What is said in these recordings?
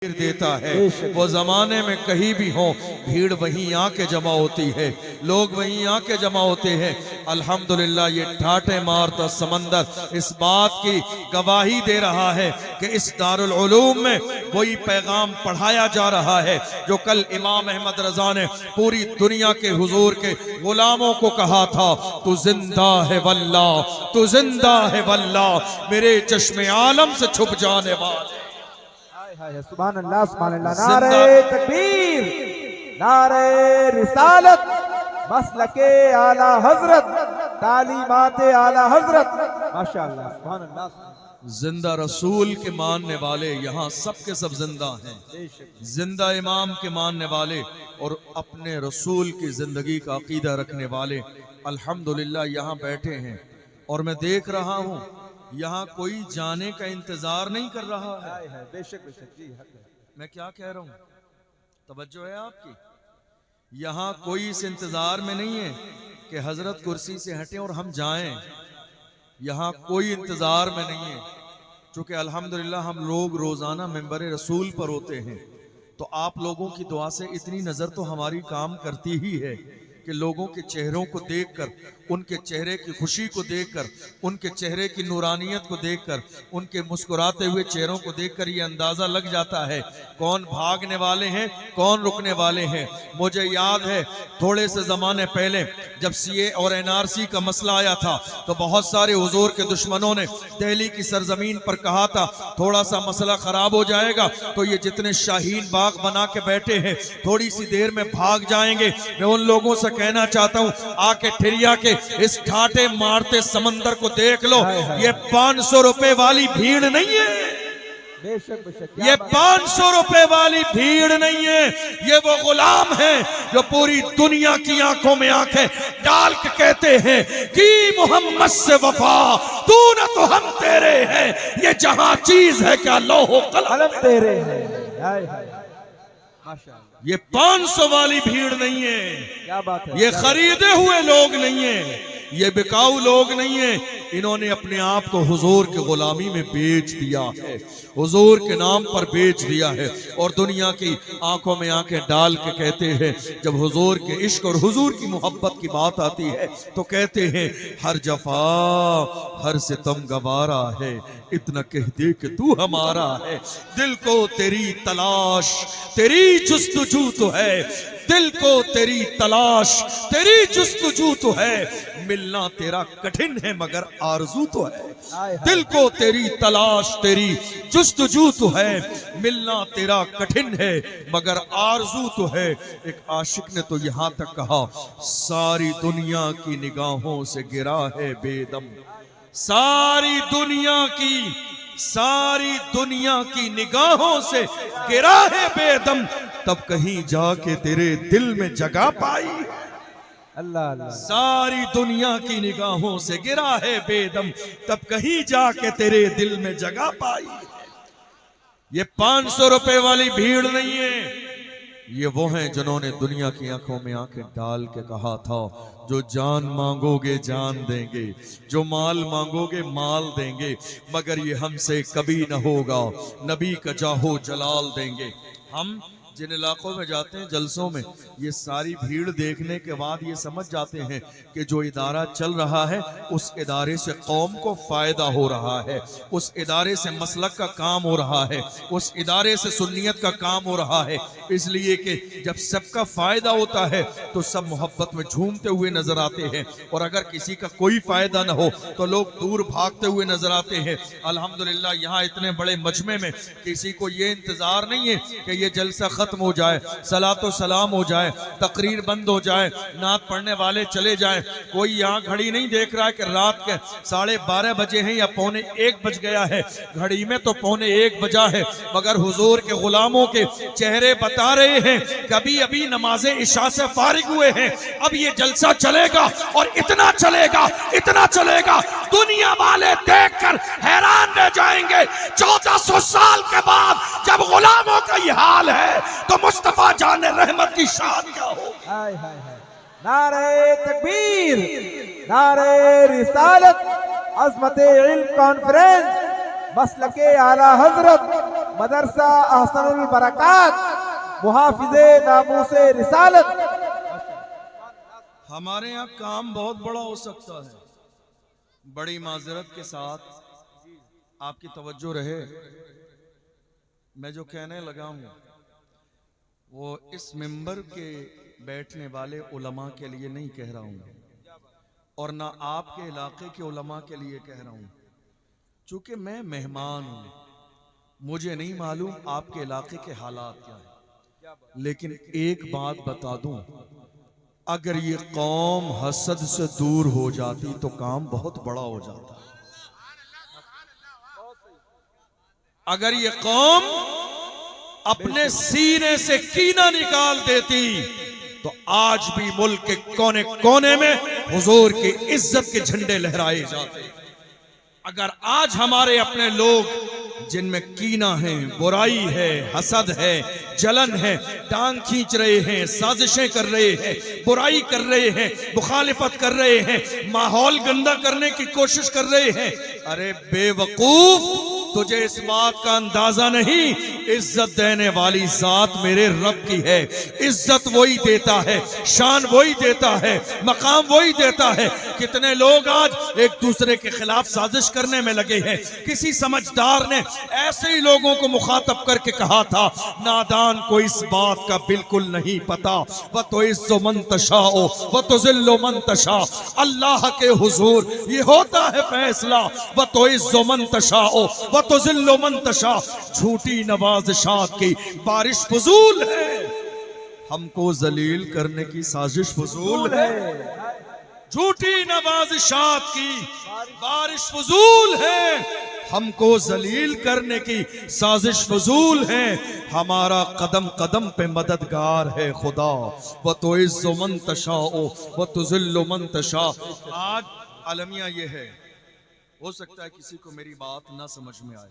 देता है। वो जमाने में कहीं भी हो भीड़ वहीं आके जमा होती है, लोग वहीं आके जमा होते हैं। अल्हम्दुलिल्लाह ये ठाटे मारता समंदर इस बात की गवाही दे रहा है कि इस दारुल उलूम में वही पैगाम पढ़ाया जा रहा है जो कल इमाम अहमद रजा ने पूरी दुनिया के हुजूर के गुलामों को कहा था, तू जिंदा है वल्लाह, तू जिंदा है वल्लाह, मेरे चश्मे आलम से छुप जाने वाले। सुभान अल्लाह, सुभान अल्लाह। नारे तकबीर, नारे रिसालत, मसलके आला हजरत, तालीमाते आला हजरत, माशाअल्लाह, सुभान अल्लाह। जिंदा रसूल के मानने वाले यहाँ सब के सब जिंदा हैं, जिंदा इमाम के मानने वाले और अपने रसूल की जिंदगी का अकीदा रखने वाले अल्हम्दुलिल्लाह यहाँ बैठे हैं। और मैं देख रहा हूँ यहाँ कोई जाने का इंतजार नहीं कर रहा है। बेशक बेशक जी, मैं क्या कह रहा हूँ, तवज्जो है आपकी? यहाँ कोई इस इंतजार में नहीं है कि हजरत कुर्सी से हटें और हम जाएं। यहाँ कोई इंतजार में नहीं है, चूंकि अल्हम्दुलिल्लाह हम लोग रोजाना मेंबर रसूल पर होते हैं, तो आप लोगों की दुआ से इतनी नजर तो हमारी काम करती ही है कि लोगों के चेहरों को देखकर, उनके चेहरे की खुशी को देखकर, उनके चेहरे की नूरानियत को देखकर, उनके मुस्कुराते हुए चेहरों को देखकर ये अंदाजा लग जाता है कौन भागने वाले हैं, कौन रुकने वाले हैं। मुझे याद है थोड़े से जमाने पहले जब सीए और एनआरसी का मसला आया था तो बहुत सारे हुजूर के दुश्मनों ने दिल्ली की सरजमीन पर कहा था थोड़ा सा मसला खराब हो जाएगा तो ये जितने शाहीन बाग बना के बैठे हैं थोड़ी सी देर में भाग जाएंगे। मैं उन लोगों से कहना चाहता हूं, आके ठिरिया के इस ठाटे मारते समंदर को देख लो। ये 500 रुपए वाली भीड़ नहीं है, बेशक बेशक, ये 500 रुपए वाली भीड़ नहीं है, ये वो गुलाम है जो पूरी दुनिया की आंखों में आंखें डाल के कहते हैं कि मोहम्मद से वफा तू न तो हम तेरे हैं, ये जहां चीज है क्या लोहो कलम तेरे हैं। माशाअल्लाह, ये 500 वाली भीड़ नहीं है, क्या बात है, ये खरीदे हुए लोग नहीं है, ये बिकाऊ लोग नहीं है। इन्होंने अपने आप को हुजूर के गुलामी में बेच दिया है, हुजूर के नाम पर बेच दिया है और दुनिया की आंखों में आंखें डाल के कहते हैं, जब हुजूर के इश्क और हुजूर की मोहब्बत की बात आती है तो कहते हैं हर जफा हर सितम गवारा है, इतना कह दे कि तू हमारा है। दिल को तेरी तलाश तेरी जुस्तजू तो है, दिल को तेरी तलाश तेरी जुस्तजू तो है, मिलना तेरा कठिन है मगर आरज़ू तो है। दिल को तेरी तलाश तेरी जुस्तजू तो है, मिलना तेरा कठिन है मगर आरज़ू तो है। एक आशिक ने तो यहाँ तक कहा, सारी दुनिया की निगाहों से गिरा है बेदम, सारी दुनिया की निगाहों से गिरा है बेदम, तब कहीं जाके तेरे दिल में जगह पाई। अल्लाह अल्लाह, सारी दुनिया की निगाहों से गिरा है बेदम, तब कहीं जाके तेरे दिल में जगह पाई। ये 500 रुपए वाली भीड़ नहीं है, ये वो हैं जिन्होंने दुनिया की आंखों में आंखें डाल के कहा था, जो जान मांगोगे जान देंगे, जो माल मांगोगे माल देंगे, मगर ये हमसे कभी न होगा, नबी का जाहो जलाल देंगे। हम जिन इलाकों में जाते हैं जलसों में, ये सारी भीड़ देखने के बाद ये समझ जाते हैं कि जो इदारा चल रहा है उस इदारे से कौम को फायदा हो रहा है, उस इदारे से मसलक का काम हो रहा है, उस इदारे से सुन्नियत का काम हो रहा है। इसलिए कि जब सबका फायदा होता है तो सब मोहब्बत में झूमते हुए नजर आते हैं, और अगर किसी का कोई फायदा न हो तो लोग दूर भागते हुए नजर आते हैं। अल्हम्दुलिल्लाह यहाँ इतने बड़े मजमे में किसी को ये इंतजार नहीं है कि ये जलसा खत्म हो जाए, सलातो सलाम हो जाए, तकरीर बंद हो जाए, नात पढ़ने वाले चले जाएं। कोई यहाँ घड़ी नहीं देख रहा है कि रात के 12:30 बजे हैं या 12:45 बज गया है, घड़ी में तो 12:45 बजा है, मगर हुजूर के गुलामों के चेहरे बता रहे हैं कभी अभी नमाज़े इशा से फारिग हुए हैं, अब ये जलसा चलेगा और इतना चलेगा, इतना चलेगा, दुनिया वाले देखकर हैरान रह जाएंगे। 1400 साल के बाद जब गुलामों का ये हाल है तो मुस्तफा जाने रहमत की शान क्या हो। हाय हाय हाय, नारे तकबीर, नारे रिसालत, अज़मत इल्म कॉन्फ्रेंस, मसलके आला हजरत, मदरसा अहसनुल बरकात मुहाफिजे नामूसे रिसालत। हमारे यहाँ काम बहुत बड़ा हो सकता है। बड़ी माजरत के साथ आपकी तवज्जो रहे, मैं जो कहने लगा हूँ वो इस मिंबर के बैठने वाले उलमा के लिए नहीं कह रहा हूँ और ना आपके इलाके के उलमा के लिए कह रहा हूँ। चूंकि मैं मेहमान हूँ, मुझे नहीं मालूम आपके इलाके के हालात क्या है, लेकिन एक बात बता दूं, अगर ये कौम हसद से दूर हो जाती तो काम बहुत बड़ा हो जाता। अगर ये कौम अपने सीने से कीना निकाल देती तो आज भी मुल्क के कोने कोने में हुजूर की इज्जत के झंडे लहराए जाते। अगर आज हमारे अपने लोग जिनमें कीना है, बुराई है, हसद है, जलन है, टांग खींच रहे हैं, साजिशें कर रहे हैं, बुराई कर रहे हैं, मुखालिफत कर रहे हैं, माहौल गंदा करने की कोशिश कर रहे हैं, अरे बेवकूफ, तुझे इस बात का अंदाजा नहीं, इज्जत देने वाली जात मेरे रब की है। इज्जत वही देता है, शान वही देता है, मकाम वही देता है। कितने लोग आज एक दूसरे के खिलाफ साजिश करने में लगे हैं। किसी समझदार ने ऐसे ही लोगों को मुखातब करके कहा था, नादान को इस बात का बिल्कुल नहीं पता, वह तो इज्जो मन तशाओ वह तो जिल्लो मन तशा, अल्लाह के हुजूर ये होता है फैसला, वह तो इज्जो मन तशाओ वह तो जिल्लो मन तशा। झूठी नवाज़िशात की बारिश फजूल है, हमको जलील करने की साजिश फजूल है। झूठी नवाज़िशात की बारिश फजूल है, हमको जलील करने की साजिश फजूल है। हमारा कदम कदम पे मददगार है खुदा, वह तो इज्जो मन तशाओ वह तो जिल्लो मन तशा। आज अलमिया ये है, हो सकता है किसी को मेरी बात ना समझ में आए,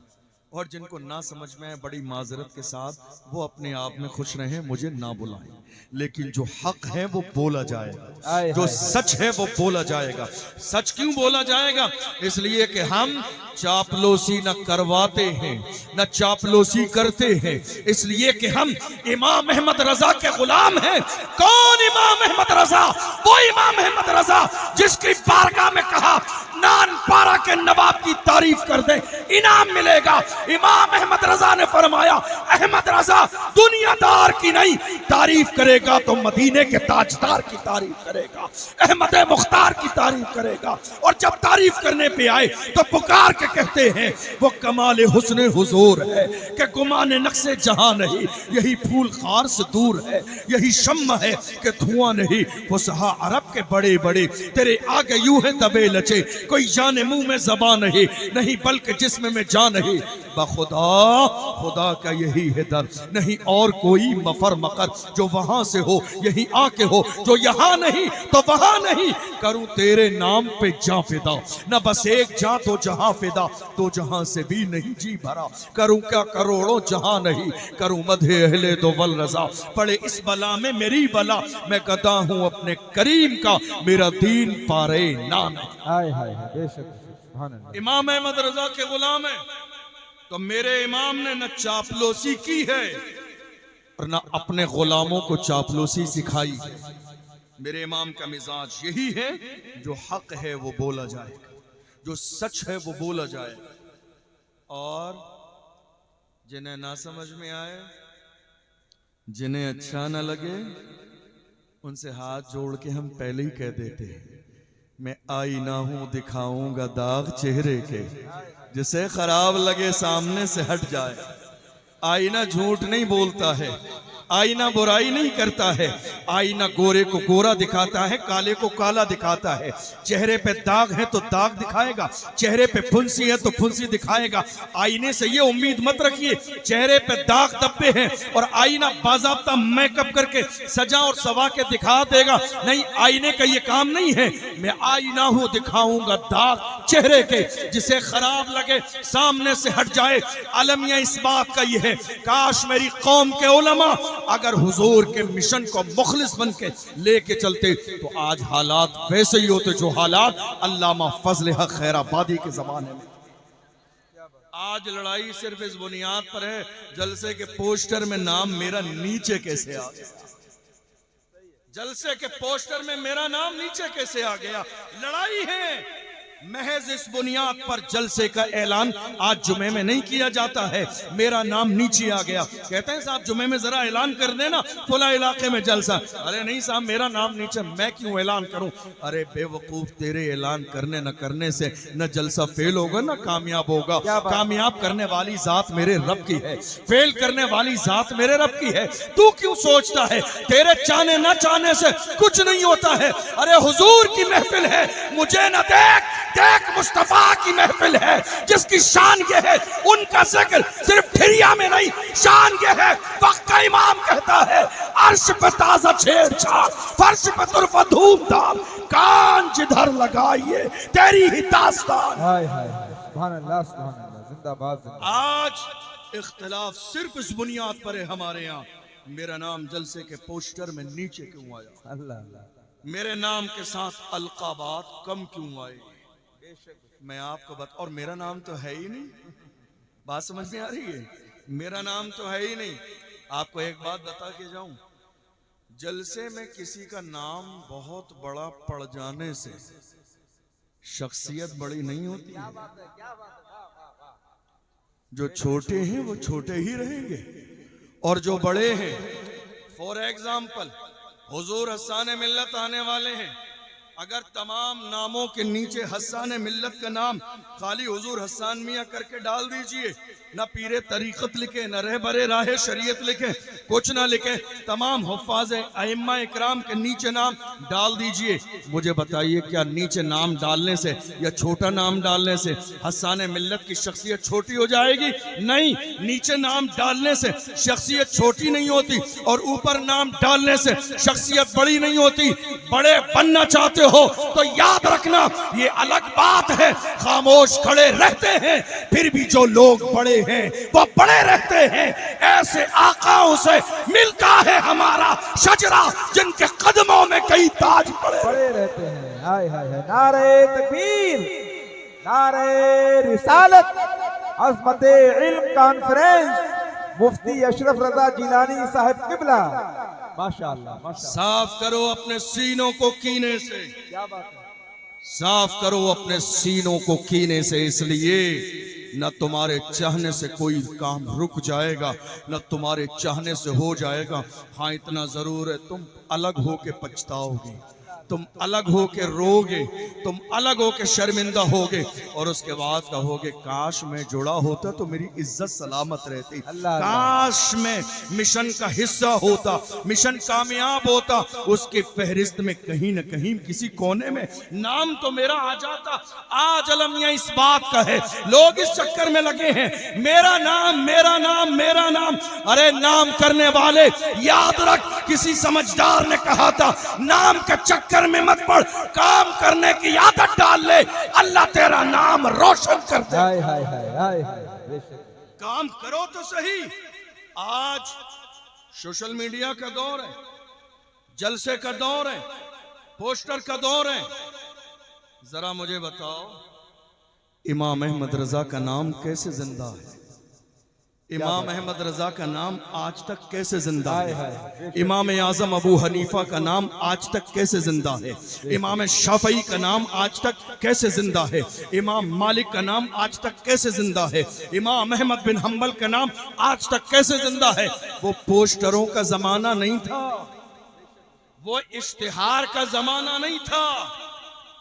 और जिनको ना समझ में आए बड़ी माजरत के साथ वो अपने आप में खुश रहें, मुझे ना बुलाएं, लेकिन जो हक है वो बोला जाएगा, जो सच है वो बोला जाएगा। सच क्यों बोला जाएगा? इसलिए कि हम चापलूसी न करवाते हैं, न चापलूसी करते हैं, इसलिए कि हम इमाम अहमद रजा के गुलाम हैं। कौन इमाम अहमद रजा? वो इमाम अहमद रजा जिसकी बारगाह में कहा नान पारा के नवाब की तारीफ कर दे इनाम मिलेगा। इमाम अहमद रजा ने फरमाया, अहमद रजा दुनियादार की नहीं तारीफ करेगा तो मदीने के ताजदार की तारीफ करेगा, अहमद मुख्तार की तारीफ करेगा। और जब तारीफ करने पे आए तो पुकार के कहते हैं वो कमाल हुस्न हुजूर है कि गुमान नक्शे जहां नहीं, यही फूल खार से दूर है, यही शम्मा है कि धुआं नहीं। वो सहा अरब के बड़े बड़े तेरे आगे यूं है दबे लचे, कोई जाने मुंह में ज़बान नहीं, नहीं बल्कि जिस्म में जान नहीं। बखुदा खुदा का यही है दर, नहीं और कोई मफर मकर, जो वहां से हो यही आके हो, जो यहाँ नहीं तो वहां नहीं। करूं तेरे नाम पे जा फिदा, न बस एक जा तो जहां फिदा, तो जहां से भी नहीं जी भरा। करूं क्या करोड़ों जहां नहीं, करूं मधे अहले दो वल रजा, पड़े इस बला में मेरी बला, मैं गदा हूं अपने करीम का, मेरा दीन पारे नाम। हाय हाय बेशक, इमाम अहमद रजा के गुलाम है तो मेरे इमाम ने न चापलूसी की है और न अपने गुलामों को चापलूसी सिखाई है। मेरे इमाम का मिजाज यही है, जो हक है वो बोला जाएगा, जो सच है वो बोला जाएगा। और जिन्हें ना समझ में आए, जिन्हें अच्छा ना लगे, उनसे हाथ जोड़ के हम पहले ही कह देते हैं, मैं आईना हूं दिखाऊंगा दाग चेहरे के, जिसे खराब लगे सामने से हट जाए। आईना झूठ नहीं बोलता है, आईना बुराई नहीं करता है, आईना गोरे को गोरा दिखाता है, काले को काला दिखाता है। चेहरे पे दाग है तो दाग दिखाएगा, चेहरे पे फुंसी है तो फुंसी दिखाएगा। आईने से ये उम्मीद मत रखिए चेहरे पे दाग धब्बे हैं और आईना बाज़ाब्ता मेकअप करके सजा और सवा के दिखा देगा, नहीं, आईने का ये काम नहीं है। मैं आईना हूं दिखाऊंगा दाग चेहरे के, जिसे खराब लगे सामने से हट जाए। अलमिया इस बात का ये है, काश मेरी कौम के उलमा अगर हुजूर के मिशन को मुखलिस बन के लेके चलते तो आज हालात वैसे ही होते जो हालात अल्लामा फजल हक खैराबादी के जमाने में। आज लड़ाई सिर्फ इस बुनियाद पर है, जलसे के पोस्टर में नाम मेरा नीचे कैसे आ गया, जलसे के पोस्टर में मेरा नाम नीचे कैसे आ गया। लड़ाई है महज इस बुनियाद पर जलसे का ऐलान आज जुमे में नहीं किया जाता है, मेरा नाम नीचे आ गया। कहते हैं साहब जुमे में जरा ऐलान कर देना फला इलाके में जलसा, अरे नहीं साहब मेरा नाम नीचे, मैं क्यों ऐलान करूं। अरे बेवकूफ, तेरे ऐलान करने न करने से न जलसा फेल होगा न कामयाब होगा। कामयाब करने वाली जात मेरे रब की है, फेल करने वाली जात मेरे रब की है। तू क्यों सोचता है तेरे चाहने न चाहने से कुछ नहीं होता है। अरे हुजूर की महफिल है, मुझे न देख, देख मुस्तफा की महफिल है जिसकी शान ये है, उनका जिक्र सिर्फ ठिरिया में नहीं, शान ये है। वक्त का इमाम कहता है अर्श पे ताजा छेड़छाड़, फर्श पे तुरफा धूमधाम, कान जिधर लगाइए तेरी ही दास्तान। हाय हाय हाय, सुभान अल्लाह सुभान अल्लाह, जिंदाबाद जिंदाबाद। आज इख्तिलाफ सिर्फ इस बुनियाद पर है हमारे यहाँ, मेरा नाम जलसे के पोस्टर में नीचे क्यों आया, अल्लाह अल्लाह, मेरे नाम के साथ अलकाबात कम क्यों आए, मैं आपको बता। और मेरा नाम तो है ही नहीं, बात समझ में आ रही है, मेरा नाम तो है ही नहीं। आपको एक बात बता के जाऊं, जलसे में किसी का नाम बहुत बड़ा पड़ जाने से शख्सियत बड़ी नहीं होती है। जो छोटे हैं वो छोटे ही रहेंगे और जो बड़े हैं, फॉर एग्जाम्पल हुजूर हस्सान मिल्लत आने वाले हैं, अगर तमाम नामों के नीचे हस्सान मिल्लत का नाम खाली हुजूर हस्सान मियाँ करके डाल दीजिए, न पीरे तरीक़त लिखे, न रहबरे राह शरीयत लिखे, कुछ ना लिखे, तमाम हुफ़ाज़ अइम्मा इकराम के नीचे नाम डाल दीजिए। मुझे बताइए क्या नीचे नाम डालने से या छोटा नाम डालने से हस्सान मिल्लत की शख्सियत छोटी हो जाएगी? नहीं, नीचे नाम डालने से शख्सियत छोटी नहीं होती और ऊपर नाम डालने से शख्सियत बड़ी नहीं होती। बड़े बनना चाहते हो तो याद रखना ये अलग बात है, खामोश खड़े रहते हैं फिर भी जो लोग बड़े हैं वो बड़े रहते हैं। ऐसे आकाओं से मिलता है हमारा शजरा जिनके कदमों में कई ताज पड़े रहते हैं। हाय हाय हाय, नारे तकबीर, नारे रिसालत, अज़मते इल्म कॉन्फ्रेंस, मुफ्ती अशरफ रजा जिलानी साहब किबला, माशाअल्लाह माशाअल्लाह। साफ करो अपने सीनों को कीने से, क्या बात है, साफ करो अपने सीनों को कीने से, इसलिए न तुम्हारे चाहने से कोई काम रुक जाएगा, न तुम्हारे चाहने से हो जाएगा। हाँ इतना जरूर है, तुम अलग होके पछताओगे, तुम अलग होके रोगे, तुम अलग होके शर्मिंदा होगे और उसके बाद कहोगे काश मैं जुड़ा होता तो मेरी इज्जत सलामत रहती, काश मैं मिशन का हिस्सा होता, मिशन कामयाब होता, उसकी फहरिस्त में कहीं न कहीं किसी कोने में नाम तो मेरा आ जाता। आज अलमिया इस बात का है, लोग इस चक्कर में लगे हैं मेरा नाम मेरा नाम मेरा नाम। अरे नाम करने वाले याद रख, किसी समझदार ने कहा था नाम के चक्कर में मत पड़, काम करने की आदत डाल ले, अल्लाह तेरा नाम रोशन कर दे। हाय हाय हाय हाय हाय, काम करो तो सही। आज सोशल मीडिया का दौर है, जलसे का दौर है, पोस्टर का दौर है। जरा मुझे बताओ इमाम अहमद रजा का नाम कैसे जिंदा है? इमाम अहमद रजा का नाम आज तक कैसे जिंदा है? इमाम आजम अबू हनीफा का नाम आज तक कैसे जिंदा है? इमाम शाफई का नाम आज तक कैसे जिंदा है? इमाम मालिक का नाम आज तक कैसे जिंदा है? इमाम अहमद बिन हम्बल का नाम आज तक कैसे जिंदा है? वो पोस्टरों का जमाना नहीं था, वो इश्तिहार का जमाना नहीं था।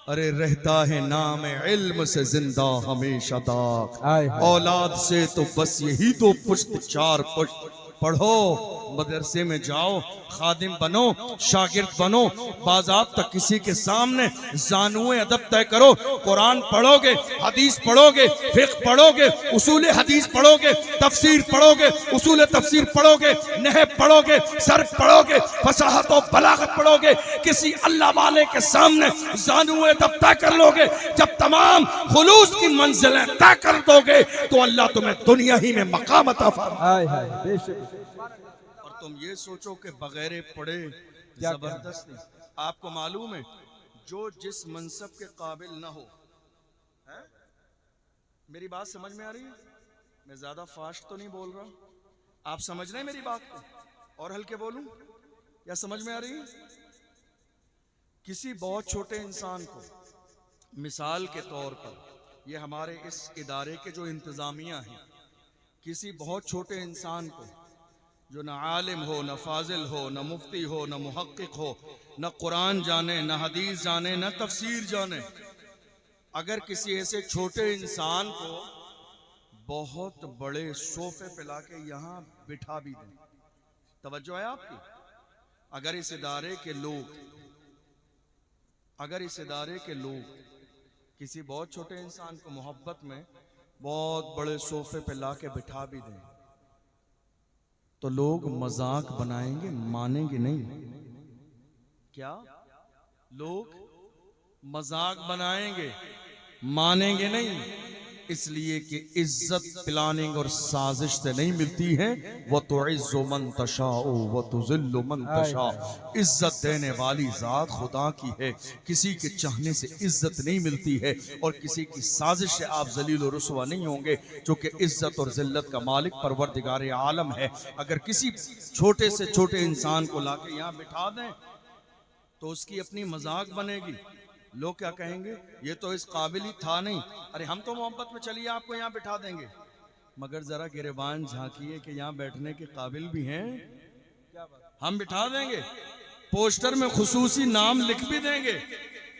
अरे रहता है नाम इल्म से जिंदा हमेशा तक, औलाद से तो बस यही दो पुश्त चार पुश्त। पढ़ो, मदरसे में जाओ, खादिम बनो, शागिर्द बनो, बाज़ाब्ता किसी के सामने ज़ानुए अदब तय करो। कुरान पढ़ोगे, हदीस पढ़ोगे, फिक़्ह पढ़ोगे, उसूल हदीस पढ़ोगे, तफसीर पढ़ोगे, उसूल तफसीर पढ़ोगे, नहव पढ़ोगे, सर्फ पढ़ोगे, फसाहत और बलागत पढ़ोगे, किसी अल्लाह वाले के सामने ज़ानुए अदब तय कर लोगे। जब तमाम खुलूस की मंजिलें तय कर दोगे तो अल्लाह तुम्हें दुनिया ही में मकाम अता फरमाएगा। और तुम ये सोचो कि बगैर पढ़े जबरदस्त नहीं। आपको मालूम है जो जिस मनसब के काबिल ना हो, है? मेरी बात समझ में आ रही है? मैं ज्यादा फास्ट तो नहीं बोल रहा, आप समझ रहे हैं मेरी बात को? और हल्के बोलूं या समझ में आ रही है? किसी बहुत छोटे इंसान को मिसाल के तौर पर, ये हमारे इस इदारे के जो इंतजामिया हैं, किसी बहुत छोटे इंसान को जो न आलिम हो, न फाजिल हो, न मुफ्ती हो, न मुहक्किक हो, न कुरान जाने, न हदीस जाने, न तफसीर जाने, अगर किसी ऐसे छोटे इंसान को बहुत बड़े सोफे पे लाके यहां बिठा भी दें, तवज्जो है आपकी? अगर इस इदारे के लोग किसी बहुत छोटे इंसान को मोहब्बत में बहुत बड़े सोफे पे लाके बिठा भी दें, तो लोग मजाक बनाएंगे, मानेंगे नहीं। क्या लोग मजाक बनाएंगे, मानेंगे नहीं? इसलिए कि इज्जत प्लानिंग और साजिश से नहीं मिलती है। वो तो इज्जो मन तशाओ व तुज़िल्लु मन तशा, इज्जत देने वाली जात खुदा की है, किसी के चाहने से इज्जत नहीं मिलती है और किसी की साजिश से आप जलील और रुसवा नहीं होंगे, क्योंकि इज्जत और जिल्लत का मालिक परवरदिगार आलम है। अगर किसी छोटे से छोटे इंसान को लाके यहाँ बिठा दें तो उसकी अपनी मजाक बनेगी। लोग क्या कहेंगे, ये तो इस काबिल ही था नहीं। अरे हम तो मोहब्बत में चलिए आपको यहाँ बिठा देंगे, मगर जरा गिरेबान झांकिए कि यहाँ बैठने के काबिल भी हैं। हम बिठा देंगे, पोस्टर में खुसूसी नाम लिख भी देंगे,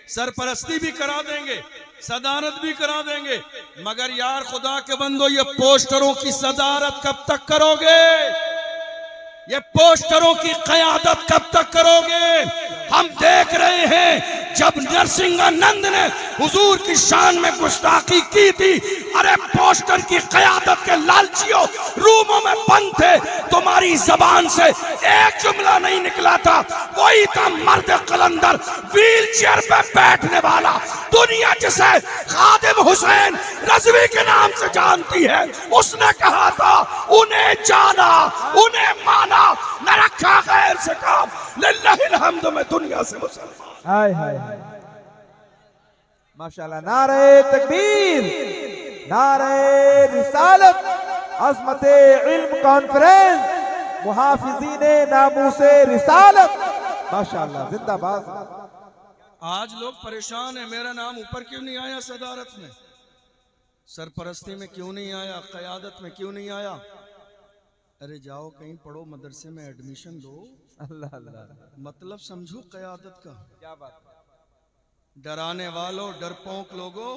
सरपरस्ती भी करा देंगे, सदारत भी करा देंगे, मगर यार खुदा के बंदो, ये पोस्टरों की सदारत कब तक करोगे? ये पोस्टरों की क़यादत कब तक करोगे? हम देख रहे हैं जब नरसिंहानंद ने हुजूर की शान में गुस्ताखी की थी, अरे पोस्टर की क़यादत के लालचियों रूमों में बंद थे, तुम्हारी जबान से एक जुमला नहीं निकला था। वही था मर्द कलंदर, व्हील चेयर पे बैठने वाला, दुनिया जिसे खादिम हुसैन रज़वी के नाम से जानती है। उसने कहा था, उन्हें जाना, उन्हें माना, न रखा गैर से काम, लिल्लाहिल हम्द में दुनिया से मुसलमान। हाय हाय हाय, माशाल्लाह। नारे तकबीर, नारे रिसालत, अज़मते इल्म कॉन्फ्रेंस, मुहाफिज़ीने नामूसे रिसालत, माशाल्लाह, जिंदाबाद। आज लोग परेशान हैं, मेरा नाम ऊपर क्यों नहीं आया सदारत में, सरपरस्ती में क्यों नहीं आया, क़यादत में क्यों नहीं आया? अरे जाओ कहीं पढ़ो, मदरसे में एडमिशन लो। अल्लाह अल्लाह, मतलब समझो क़यादत का। क्या बात है। डराने वालों, डरपोक लोगों,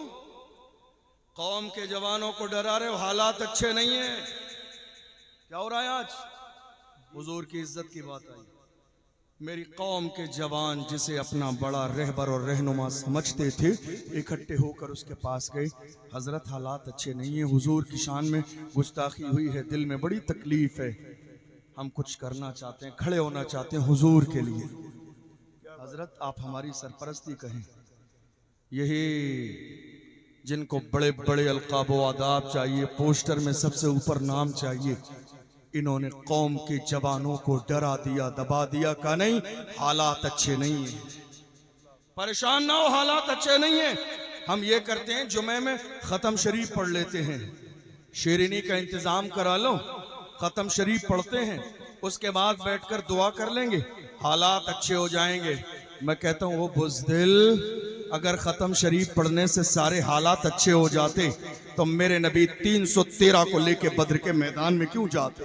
कौम के जवानों को डरा रहे हो, हालात अच्छे नहीं है। क्या हो रहा है आज? हुजूर की इज्जत की बात आई। मेरी कौम के जवान जिसे अपना बड़ा रहबर और रहनुमा समझते थे, इकट्ठे होकर उसके पास गए, हजरत हालात अच्छे नहीं है, हुजूर की शान में गुस्ताखी हुई है, दिल में बड़ी तकलीफ है, हम कुछ करना चाहते हैं, खड़े होना चाहते हैं हुजूर के लिए। हजरत आप हमारी सरपरस्ती करें। यही जिनको बड़े बड़े अलकाब व आदाब चाहिए, पोस्टर में सबसे ऊपर नाम चाहिए, इन्होंने कौम के जवानों को डरा दिया, दबा दिया। का नहीं, हालात अच्छे नहीं है, परेशान ना हो, हालात अच्छे नहीं है। हम ये करते हैं, जुमे में ख़त्म शरीफ पढ़ लेते हैं, शेरनी का इंतज़ाम करा लो, ख़त्म शरीफ पढ़ते हैं, उसके बाद बैठकर दुआ कर लेंगे, हालात अच्छे हो जाएंगे। मैं कहता हूँ वो बुज़दिल, अगर ख़त्म शरीफ पढ़ने से सारे हालात अच्छे हो जाते तो मेरे नबी 313 को लेके बद्र के मैदान में क्यों जाते?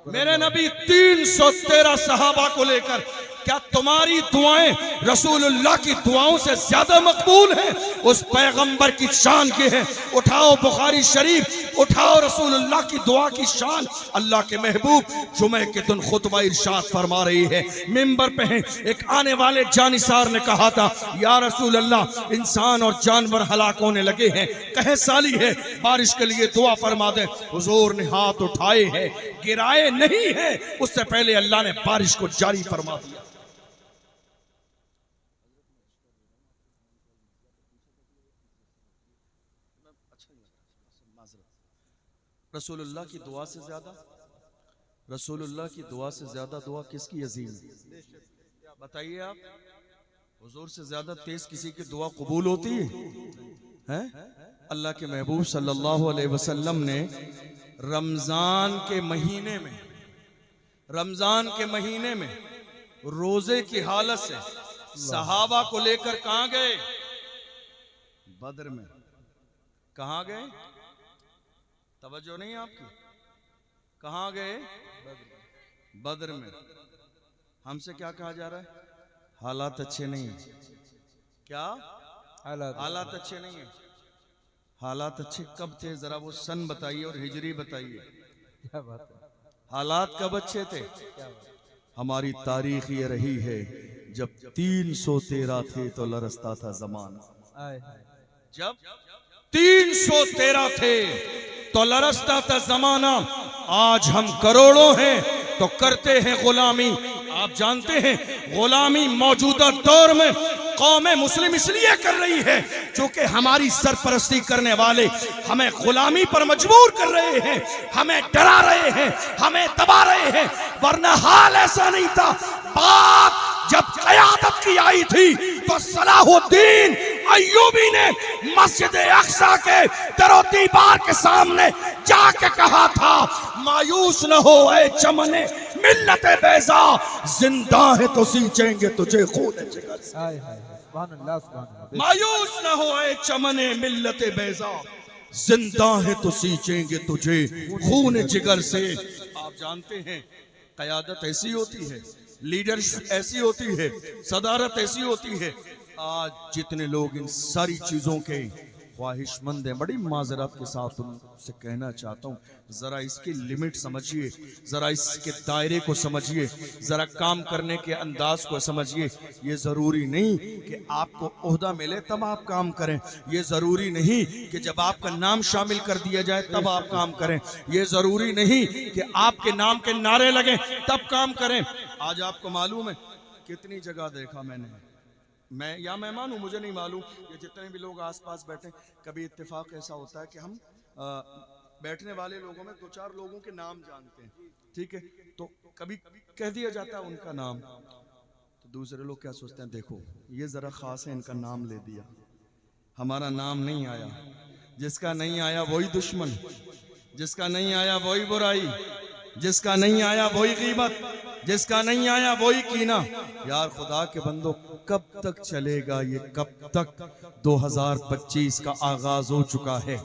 मेरे नबी 313 सहाबा को लेकर, क्या तुम्हारी दुआएं रसूलुल्लाह की दुआओं से ज्यादा मकबूल हैं? उस पैगंबर की शान की है। उठाओ बुखारी शरीफ, उठाओ रसूलुल्लाह की दुआ की शान। अल्लाह के महबूब जुमे के दिन खुतबा इरशाद फरमा रही है, मिंबर पे हैं, एक आने वाले जानिसार ने कहा था, या रसूल अल्लाह, इंसान और जानवर हलाक होने लगे हैं, कहे साली है, बारिश के लिए दुआ फरमा दे। हुजूर ने हाथ उठाए हैं, गिराए नहीं है, उससे पहले अल्लाह ने बारिश को जारी फरमा दिया। रसूलुल्लाह की दुआ से ज्यादा, रसूलुल्लाह की दुआ से ज्यादा दुआ किसकी अजीम है? बताइए आप, हुजूर से ज्यादा तेज किसी की दुआ कबूल होती है? हैं? अल्लाह के महबूब सल्लल्लाहु अलैहि वसल्लम ने रमजान के महीने में रोजे की हालत से सहाबा को लेकर कहां गए? बद्र में। कहां गए? तवज्जो नहीं आपकी? कहां गए? बद्र में। हमसे क्या कहा जा रहा है? हालात अच्छे नहीं है। क्या हालात अच्छे नहीं है? हालात अच्छे कब थे? जरा वो सन बताइए और हिजरी बताइए। क्या बात है? हालात कब अच्छे थे? हमारी तारीख ये रही है, जब 313 थे तो लरसता था जमाना। जब 313 थे तो लरसता था जमाना। आज हम करोड़ों हैं तो करते हैं गुलामी। आप जानते हैं गुलामी मौजूदा दौर में कौम मुस्लिम इसलिए कर रही है क्योंकि हमारी सरपरस्ती करने वाले हमें गुलामी पर मजबूर कर रहे हैं, हमें डरा रहे हैं, हमें दबा रहे हैं। वरना हाल ऐसा नहीं था। बात जब क़यादत की आई थी तो सलाहुद्दीन अय्यूबी ने मस्जिद अक्सा के दरो दीवार के सामने जाके कहा था, मायूस न हो ऐ चमने मिल्लत बैज़ा, जिंदा है तो सींचेंगे तुझे खून जिगर से। सुभान अल्लाह, सुभान अल्लाह। मायूस न हो ऐ चमने मिल्लत बैज़ा, जिंदा है तो सींचेंगे तुझे खून जिगर से। आप जानते हैं क़यादत ऐसी होती है, लीडरशिप ऐसी होती है, सदारत ऐसी होती है। आज जितने लोग इन सारी चीजों के ख्वाहिशमंद हैं, बड़ी माजरत के साथ उनसे कहना चाहता हूँ, जरा इसकी लिमिट समझिए, जरा इसके दायरे को समझिए, जरा काम करने के अंदाज को समझिए। ये जरूरी नहीं कि आपको ओहदा मिले तब आप काम करें, ये जरूरी नहीं कि जब आपका नाम शामिल कर दिया जाए तब आप काम करें, ये जरूरी नहीं कि आपके नाम के नारे लगे तब काम करें। आज आपको मालूम है कितनी जगह देखा मैंने, मैं या मेहमान हूँ मुझे नहीं मालूम, ये जितने भी लोग आसपास बैठे, कभी इत्तेफाक ऐसा होता है कि हम बैठने वाले लोगों में 2-4 लोगों के नाम जानते हैं, ठीक है, तो कभी कह दिया जाता है उनका नाम, तो दूसरे लोग क्या सोचते हैं, देखो ये जरा खास है, इनका नाम ले दिया, हमारा नाम नहीं आया। जिसका नहीं आया वही दुश्मन, जिसका नहीं आया वही बुराई, जिसका नहीं आया वही गीबत, जिसका नहीं आया वही कीना। यार खुदा के बंदो, कब तक चलेगा ये, कब तक? 2025 का आगाज हो चुका है,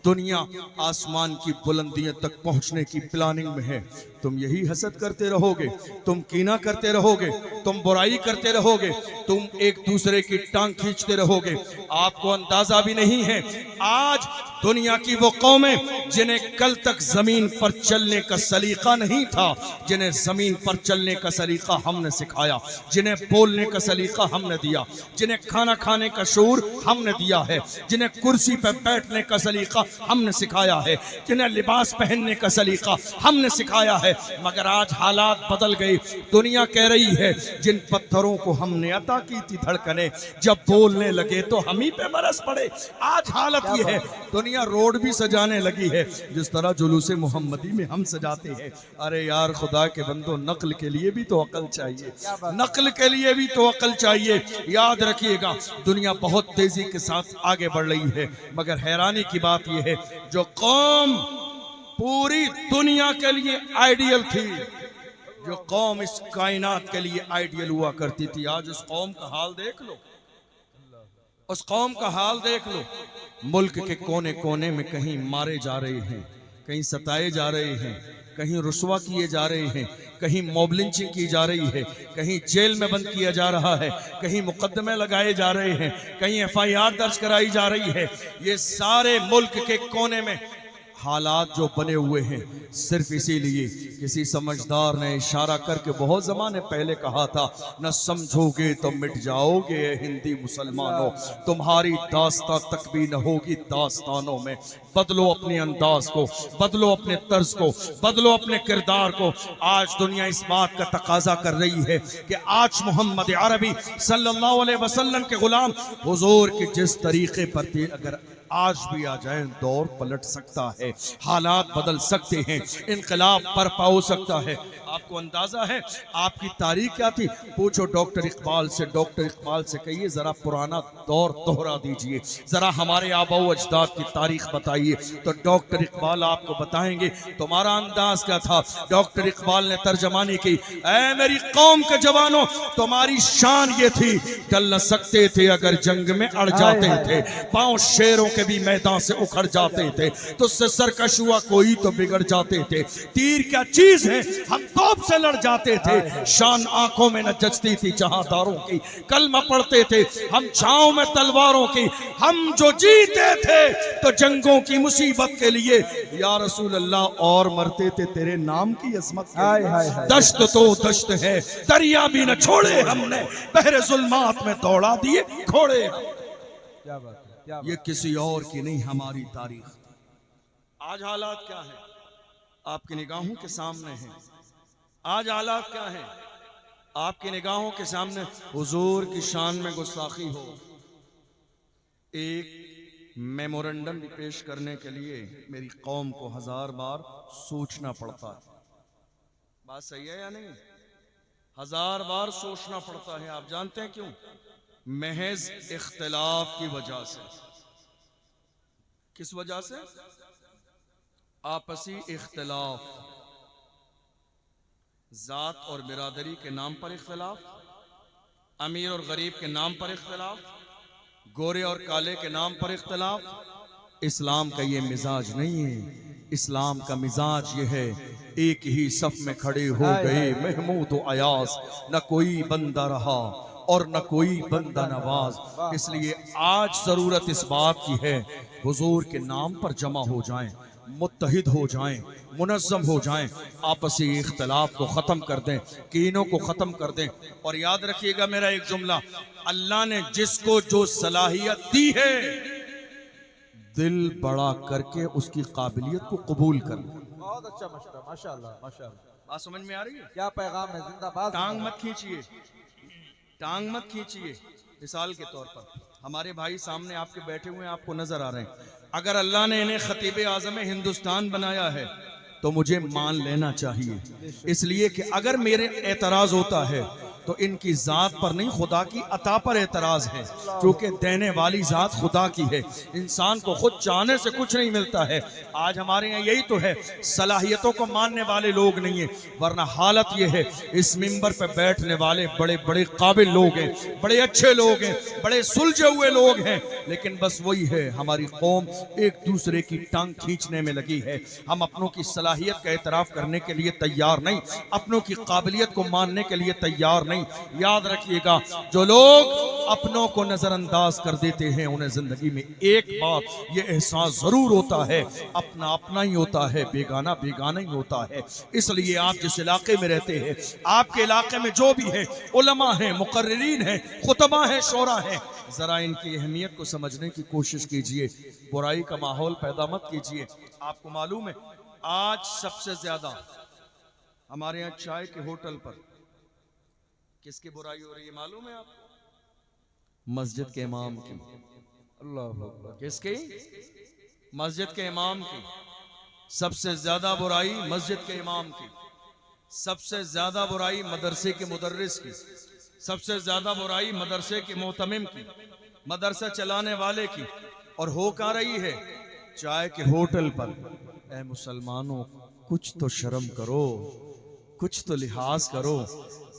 दुनिया आसमान की बुलंदियों तक पहुंचने की प्लानिंग में है। तुम यही हसद करते रहोगे, तुम कीना करते रहोगे, तुम बुराई करते रहोगे, तुम एक दूसरे की टांग खींचते रहोगे। आपको अंदाजा भी नहीं है, आज दुनिया की वो कौमें जिन्हें कल तक जमीन पर चलने का सलीका नहीं था, जिन्हें जमीन पर चलने का सलीका हमने सिखाया, जिन्हें बोलने का सलीका हमने दिया, जिन्हें खाना खाने का शऊर हमने दिया है, जिन्हें कुर्सी पर बैठने का सलीका हमने सिखाया है, जिन्हें लिबास पहनने का सलीका हमने सिखाया है, मगर आज हालात बदल गए। दुनिया कह रही है जिन पत्थरों को हमने अता की थी धड़कने, जब बोलने लगे तो हम ही पे बरस पड़े। आज हालत ये है, दुनिया रोड भी सजाने लगी है जिस तरह जुलूसे मोहम्मदी में हम सजाते हैं। अरे यार खुदा के बंदो, नकल के लिए भी तो अकल चाहिए, नकल के लिए भी तो अकल चाहिए। याद रखिएगा दुनिया बहुत तेजी के साथ आगे बढ़ रही है, मगर हैरानी की बात यह है जो कौम पूरी दुनिया के लिए आइडियल थी, जो कौम इस कायनात के लिए आइडियल हुआ करती थी, आज उस कौम का हाल देख लो, उस कौम का हाल देख लो। मुल्क के कोने कोने में कहीं मारे जा रहे हैं, कहीं सताए जा रहे हैं, कहीं रुस्वा किए जा रहे हैं, कहीं मॉब लिंचिंग की जा रही है, कहीं जेल में बंद किया जा रहा है, कहीं मुकदमे लगाए जा रहे हैं, कहीं FIR दर्ज कराई जा रही है। ये सारे मुल्क के कोने में हालात जो बने हुए हैं, सिर्फ इसीलिए किसी समझदार ने इशारा करके बहुत ज़माने पहले कहा था, न समझोगे तो मिट जाओगे हिंदी मुसलमानों, तुम्हारी दास्तां तक भी न होगी दास्तानों में। बदलो अपने अंदाज को, बदलो अपने तर्ज को, बदलो अपने किरदार को। आज दुनिया इस बात का तकाजा कर रही है कि आज मोहम्मद अरबी सल्लल्लाहु अलैहि वसल्लम के गुलाम हुजूर के जिस तरीके पर थे, अगर आज भी आ जाए दौर पलट सकता है, हालात बदल सकते हैं, इनकलाब बर्पा हो सकता है। आपको अंदाजा है आपकी तारीख क्या थी? पूछो डॉक्टर इकबाल से। डॉक्टर इकबाल से कहिए जरा पुराना दौर दोहरा दीजिए, जरा हमारे आबाओ अजदाद की तारीख बताइए, तो डॉक्टर इकबाल आपको बताएंगे तुम्हारा अंदाज क्या था। डॉक्टर इकबाल ने तर्जमानी की, ऐ मेरी कौम के जवानों, तुम्हारी शान ये थी, टल न सकते थे अगर जंग में अड़ जाते थे, पांव शेरों के भी मैदान से उखड़ जाते थे, तुझसे सरकश हुआ कोई तो बिगड़ जाते थे, तीर क्या चीज है हम तोप से लड़ जाते थे, शान आंखों में न जचती थी जहांदारों की, कलमा पढ़ते थे हम छांव में तलवारों की, हम जो जीते थे तो जंगों की मुसीबत के लिए या रसूल अल्लाह, और मरते थे तेरे नाम की अजमत के लिए। दश्त तो दश्त है दरिया भी न छोड़े हमने, बहरे जुल्मात में दौड़ा दिए घोड़े। क्या बात है, क्या बात ये किसी और की नहीं हमारी तारीख। आज हालात क्या है आपकी निगाहों के सामने है। आज हालात क्या है आपकी निगाहों के सामने। हुजूर की शान में गुस्ताखी हो, एक मेमोरेंडम पेश करने के लिए मेरी कौम को 1000 बार सोचना पड़ता है। बात सही है या नहीं? 1000 बार सोचना पड़ता है। आप जानते हैं क्यों? महज इख्तिलाफ की वजह से। किस वजह से? आपसी इख्तिलाफ, जात और बिरादरी के नाम पर इख्तिलाफ, अमीर और गरीब के नाम पर इख्तिलाफ, गोरे और काले के नाम पर इख्तिलाफ। इस्लाम का ये मिजाज नहीं है। इस्लाम का मिजाज ये है, एक ही सफ में खड़े हो गए महमूद व अयाज, न कोई बंदा रहा और न कोई बंदा नवाज। इसलिए आज जरूरत इस बात की है हुजूर के नाम पर जमा हो जाएं, मुत्तहिद हो जाएं, मुनज़्ज़म हो जाएं, आपसी इख्तिलाफ को ख़त्म कर दें, कीनों को ख़त्म कर दें। और याद रखिएगा मेरा एक जुमला, अल्लाह ने जिसको जो सलाहियत दी है, दिल बड़ा करके उसकी काबिलियत को कबूल कर। बहुत अच्छा मशवरा, माशाअल्लाह माशाअल्लाह। बात समझ में आ रही है? क्या पैगाम है, जिंदाबाद। टांग मत खींचिए, टांग मत खींचिए। मिसाल के तौर पर हमारे भाई सामने आपके बैठे हुए हैं, आपको नजर आ रहे हैं। अगर अल्लाह ने इन्हें खतीब आज़म हिंदुस्तान बनाया है तो मुझे मान लेना चाहिए, इसलिए कि अगर मेरे एतराज होता है तो इनकी जात पर नहीं, खुदा की अता पर एतराज है, क्योंकि देने वाली जात खुदा की है। इंसान को खुद चाहने से कुछ नहीं मिलता है। आज हमारे यहाँ यही तो है, सलाहियतों को मानने वाले लोग नहीं है, वरना हालत ये है इस मिंबर पे बैठने वाले बड़े बड़े काबिल लोग हैं, बड़े अच्छे लोग हैं, बड़े सुलझे हुए लोग हैं, लेकिन बस वही है, हमारी कौम एक दूसरे की टांग खींचने में लगी है। हम अपनों की सलाहियत का एतराफ़ करने के लिए तैयार नहीं, अपनों की काबिलियत को मानने के लिए तैयार नहीं। याद रखिएगा, जो लोग अपनों को नजरअंदाज कर देते हैं उन्हें जिंदगी में एक बात ये एहसास जरूर होता है, अपना अपना ही होता है, बेगाना बेगाना ही होता है। इसलिए आप जिस इलाके में रहते हैं, आपके इलाके में जो भी है, उलमा हैं, मुकर्रिरीन हैं, खुतबा हैं, शोरा हैं, जरा इनकी अहमियत को समझने की कोशिश कीजिए। बुराई का माहौल पैदा मत कीजिए। आपको मालूम है आज सबसे ज्यादा हमारे यहाँ चाय के होटल पर किसकी बुराई हो रही है मालूम है आपको? मस्जिद के इमाम की। अल्लाह। किसकी? मस्जिद के इमाम की। सबसे ज्यादा बुराई मस्जिद के इमाम की, सबसे ज्यादा बुराई मदरसे के मुदर्रिस की, सबसे ज्यादा बुराई मदरसे के मोहतमिम की, मदरसा चलाने वाले की। और हो क्या रही है? चाय के होटल पर। ऐ मुसलमानों, कुछ तो शर्म करो, कुछ तो लिहाज करो।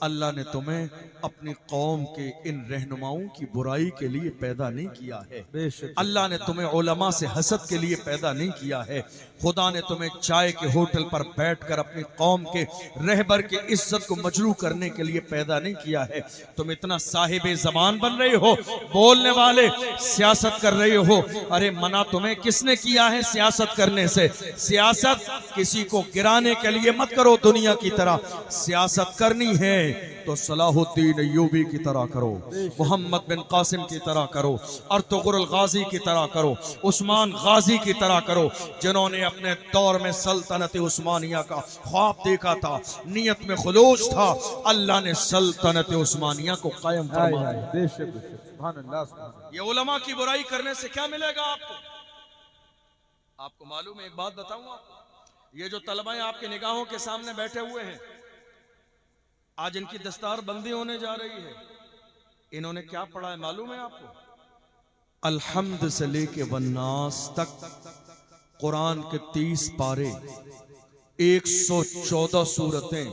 अल्लाह ने तुम्हें अपनी कौम के इन रहनुमाओं की बुराई के लिए पैदा नहीं किया है। अल्लाह ने तुम्हें उलमा से हसद के लिए पैदा नहीं किया है। खुदा ने तुम्हें चाय के होटल पर बैठकर अपनी कौम के रहबर की इज्जत को मजरू करने के लिए पैदा नहीं किया है। तुम इतना साहिब ज़बान बन रहे हो, बोलने वाले, सियासत कर रहे हो। अरे मना तुम्हें किसने किया है सियासत करने से? सियासत किसी को गिराने के लिए मत करो। दुनिया की तरह सियासत करनी है तो सलाहुद्दीन अय्यूबी की तरह करो, मोहम्मद बिन कासिम की तरह करो, अर्तुगरुल गाजी की तरह करो, उस्मान गाजी की तरह करो, जिन्होंने अपने दौर में सल्तनत उस्मानिया का ख्वाब देखा था, नियत में खुलूस था। अल्लाह ने सल्तनत उस्मानिया को कायम फरमा दिया। ये उलमा की बुराई करने से क्या मिलेगा आपको? आपको मालूम है, एक बात बताऊं आपको, ये जो तलबाएं आपकी निगाहों के सामने बैठे हुए हैं, आज इनकी दस्तार बंदी होने जा रही है। इन्होंने क्या पढ़ा है मालूम है आपको? अलहम्द से लेके वन्नास तक कुरान के 30 पारे, 114 सूरतें,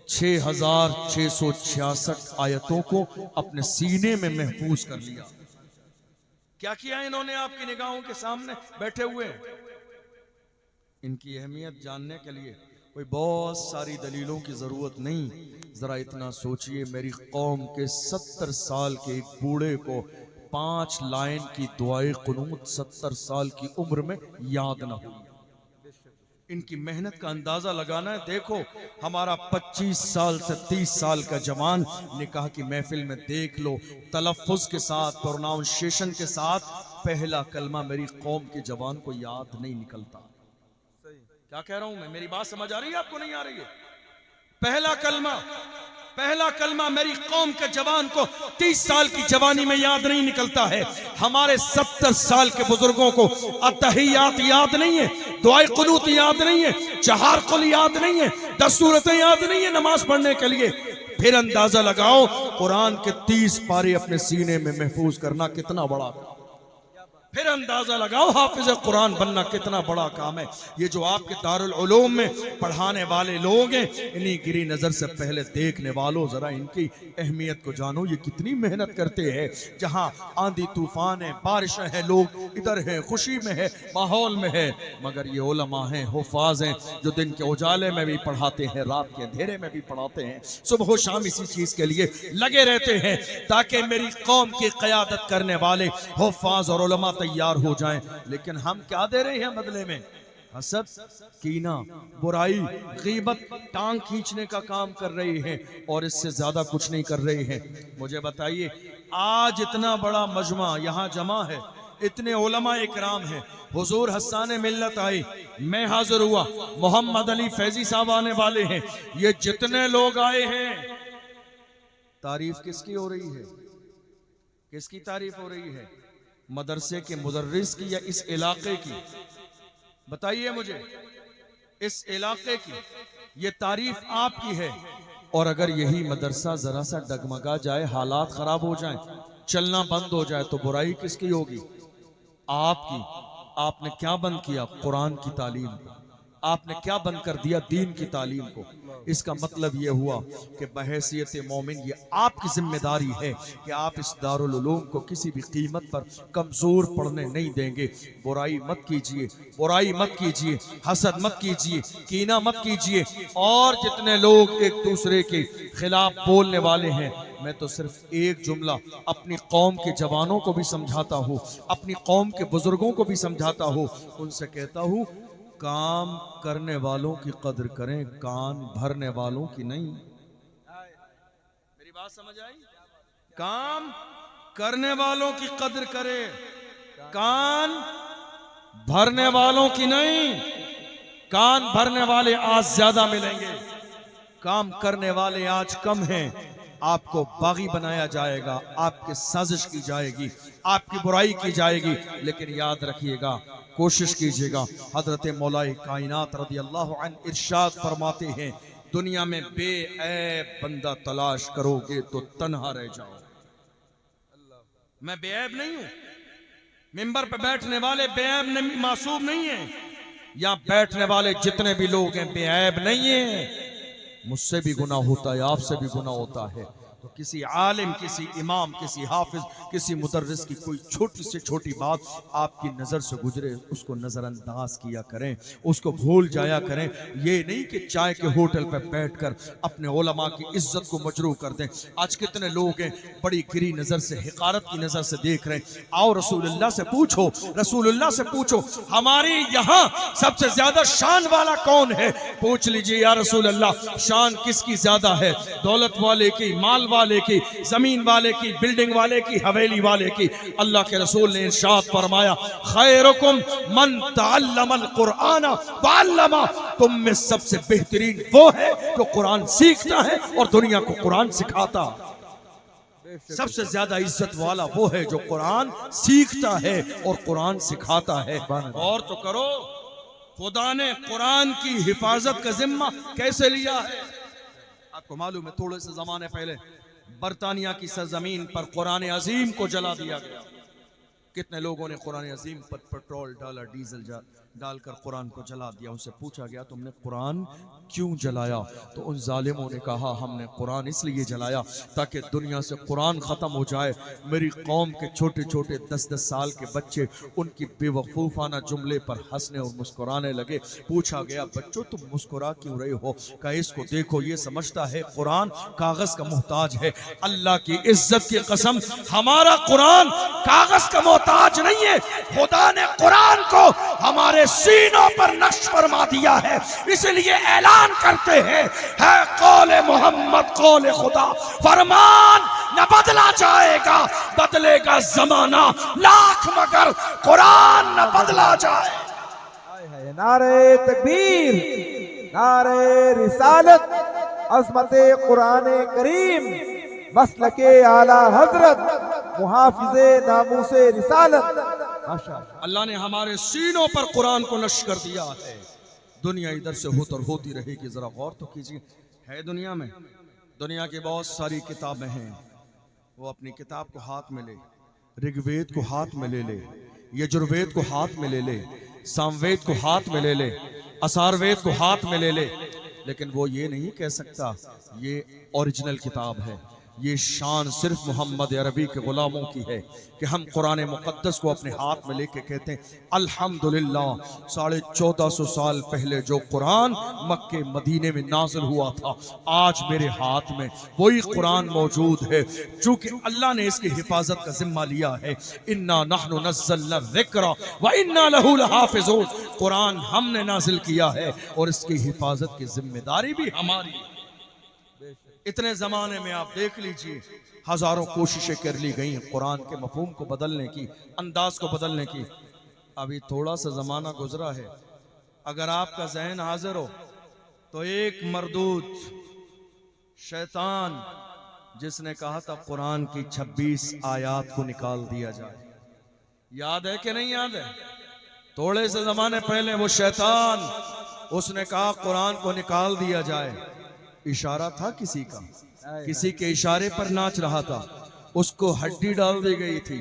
6666 आयतों को अपने सीने में महफूज कर लिया। क्या किया इन्होंने आपकी निगाहों के सामने बैठे हुए? इनकी अहमियत जानने के लिए कोई बहुत सारी दलीलों की जरूरत नहीं। जरा इतना सोचिए, मेरी कौम के 70 साल के एक बूढ़े को 5 लाइन की दुआए कुनूत 70 साल की उम्र में याद ना हुई। इनकी मेहनत का अंदाजा लगाना है। देखो, हमारा 25 साल से 30 साल का जवान निकाह की महफिल में देख लो, तलफ़ुज़ के साथ, प्रोनाउंसिएशन के साथ पहला कलमा मेरी कौम के जवान को याद नहीं निकलता। क्या कह रहा हूं मैं? मेरी बात समझ आ रही है आपको? नहीं आ रही है? पहला कलमा मेरी कौम के जवान को 30 साल की जवानी में याद नहीं निकलता है। हमारे 70 साल के बुजुर्गों को अत्तहियात याद नहीं है, दुआए कुनूत याद नहीं है, चहार कुल याद नहीं है, 10 सूरतें याद नहीं है नमाज पढ़ने के लिए। फिर अंदाजा लगाओ, कुरान के 30 पारे अपने सीने में महफूज करना कितना बड़ा। फिर अंदाजा लगाओ, हाफिज कुरान बनना कितना बड़ा काम है। ये जो आपके दारुल उलूम में पढ़ाने वाले लोग हैं, इन्हीं गिरी नजर से पहले देखने वालों, जरा इनकी अहमियत को जानो। ये कितनी मेहनत करते हैं। जहां आंधी तूफान है, बारिशें हैं, लोग इधर है, खुशी में है, माहौल में है, मगर ये उलमा हैं, हुफ़ाज़ हैं, जो दिन के उजाले में भी पढ़ाते हैं, रात के अंधेरे में भी पढ़ाते हैं, सुबह शाम इसी चीज के लिए लगे रहते हैं ताकि मेरी कौम की क़यादत करने वाले हुफ़ाज़ और उलमा तैयार हो जाएं। लेकिन हम क्या दे रहे हैं बदले में? हसद, कीना, बुराई, गीबत, टांग खींचने का काम कर रहे हैं और इससे ज्यादा कुछ नहीं कर रहे हैं। मुझे बताइए, आज इतना बड़ा मजमा यहां जमा है, इतने उलमा इकराम हैं, हुजूर हस्सान मिल्लत आई, मैं हाजिर हुआ, मोहम्मद अली फैजी साहब आने वाले हैं, ये जितने लोग आए हैं, तारीफ किसकी हो रही है? किसकी तारीफ हो रही है? मदरसे के मुदर्रिस की या इस इलाके की? बताइए मुझे, इस इलाके की। ये तारीफ आपकी है। और अगर यही मदरसा जरा सा डगमगा जाए, हालात खराब हो जाएं, चलना बंद हो जाए, तो बुराई किसकी होगी? आपकी। आपने क्या बंद किया? कुरान की तालीम को। आपने क्या बंद कर दिया? दीन की तालीम को। इसका मतलब यह हुआ कि बहैसियत मोमिन ये आपकी जिम्मेदारी है कि आप इस दारुल उलूम को किसी भी कीमत पर कमजोर पड़ने नहीं देंगे। बुराई मत कीजिए, बुराई मत कीजिए, हसद मत कीजिए, कीना मत कीजिए। और जितने लोग एक दूसरे के खिलाफ बोलने वाले हैं, मैं तो सिर्फ एक जुमला अपनी कौम के जवानों को भी समझाता हूँ, अपनी कौम के बुजुर्गों को भी समझाता हूँ, उनसे कहता हूँ, काम करने वालों की कदर करें, कान भरने वालों की नहीं। मेरी बात समझ आई? काम करने वालों की कदर करें, कान भरने वालों की नहीं। कान भरने वाले आज ज्यादा मिलेंगे, काम करने वाले आज कम हैं। आपको बागी बनाया जाएगा, आपके साजिश की जाएगी, आपकी बुराई की जाएगी। लेकिन याद रखिएगा, कोशिश कीजिएगा। हजरत मौलाए कायनात रज़ी अल्लाह अन्हु इरशाद फरमाते हैं, दुनिया में बेऐब बंदा तलाश करोगे तो तन्हा रह जाओ। मैं बेऐब नहीं हूं। मिंबर पे बैठने वाले बेऐब मासूम नहीं है, या बैठने वाले जितने भी लोग हैं बेऐब नहीं है। मुझसे भी गुनाह होता है, आपसे भी गुनाह होता है। तो किसी आलिम, किसी इमाम, किसी हाफिज, किसी मुदर्रिस की कोई छोटी से छोटी बात आपकी नज़र से गुजरे, उसको नज़रअंदाज किया करें, उसको भूल जाया करें। ये नहीं कि चाय के होटल पर बैठकर अपने उलमा की इज्जत को मजरूह कर दें। आज कितने लोग हैं बड़ी गिरी नज़र से, हिकारत की नज़र से देख रहे हैं। आओ रसूलुल्लाह से पूछो, रसूलुल्लाह से पूछो, हमारे यहाँ सबसे ज्यादा शान वाला कौन है? पूछ लीजिए, या रसूलुल्लाह, शान किसकी ज्यादा है? दौलत वाले की, माल वाले की, जमीन वाले की, बिल्डिंग वाले की, हवेली वाले की? अल्लाह के रसूल ने इरशाद फरमाया, खैरुकुम मन तअल्लमल कुरआन व अल्लमा, तुम में सबसे बेहतरीन वो है जो कुरान सीखता है और दुनिया को कुरान सिखाता। सबसे ज्यादा इज्जत वाला वो है जो कुरान सीखता है और कुरान सिखाता है। और तो करो, खुदा ने कुरान की हिफाजत का जिम्मा कैसे लिया है? आपको मालूम है थोड़े से जमाने पहले बरतानिया की सरजमीन पर कुरान अजीम को जला दिया गया। कितने लोगों ने कुरान अजीम पर पेट्रोल डाला, डीजल डालकर कुरान को जला दिया। उनसे पूछा गया तुमने कुरान क्यों जलाया? तो उन जालिमों ने कहा हमने कुरान इसलिए जलाया ताकि दुनिया से कुरान ख़त्म हो जाए। मेरी कौम के छोटे छोटे 10-10 साल के बच्चे उनकी बेवकूफ़ाना जुमले पर हंसने और मुस्कुराने लगे। पूछा गया बच्चों तुम मुस्कुरा क्यों रहे हो? कहा इसको देखो ये समझता है कुरान कागज़ का मोहताज है। अल्लाह की इज्जत की कसम हमारा कुरान कागज़ का मोहताज नहीं है। खुदा ने कुरान को हमारे सीनों पर नक्श फरमा दिया है, इसलिए ऐलान करते हैं है कौले मोहम्मद कौले खुदा। फरमान न बदला जाएगा, बदलेगा जमाना लाख मगर कुरान न बदला जाए। नारे तकबीर, नारे रिसालत, अज़मते कुरान करीम, मसलके आला हजरत, मुहाफिज़े नामूसे रिसालत। अल्लाह ने हमारे सीनों पर कुरान को नश्र कर दिया है। दुनिया इधर से होती रहेगी। जरा गौर तो कीजिए, है दुनिया में दुनिया की बहुत सारी किताबें हैं। वो अपनी किताब को हाथ में ले, ऋग्वेद को हाथ में ले ले, यजुर्वेद को हाथ में ले ले, सामवेद को हाथ में ले ले, असारवेद को हाथ में ले ले, लेकिन वो ये नहीं कह सकता ये ओरिजिनल किताब है। ये शान सिर्फ मोहम्मद अरबी के गुलामों की है कि हम कुरान मुक़द्दस को अपने हाथ में लेके कहते हैं अल्हम्दुलिल्लाह 1450 साल पहले जो कुरान मक्के मदीने में नाज़िल हुआ था, आज मेरे हाथ में वही कुरान मौजूद है। चूँकि अल्लाह ने इसकी हिफाजत का जिम्मा लिया है। इन्ना नहनु नज़्ज़लना ज़िक्रा व इन्ना लहू लहाफ़िज़ून। कुरान हमने नाज़िल किया है और इसकी हिफाजत की जिम्मेदारी भी हमारी है। इतने ज़माने में आप देख लीजिए हज़ारों कोशिशें कर ली गई कुरान के मफ़हूम को बदलने की, अंदाज को बदलने की। अभी थोड़ा सा ज़माना गुजरा है, अगर आपका जहन हाजिर हो तो एक मरदूद शैतान जिसने कहा था कुरान की 26 आयात को निकाल दिया जाए, याद है कि नहीं याद है? थोड़े से ज़माने पहले वो शैतान उसने कहा कुरान को निकाल दिया जाए। इशारा था किसी का, किसी के इशारे पर नाच रहा था। उसको हड्डी डाल दी गई थी,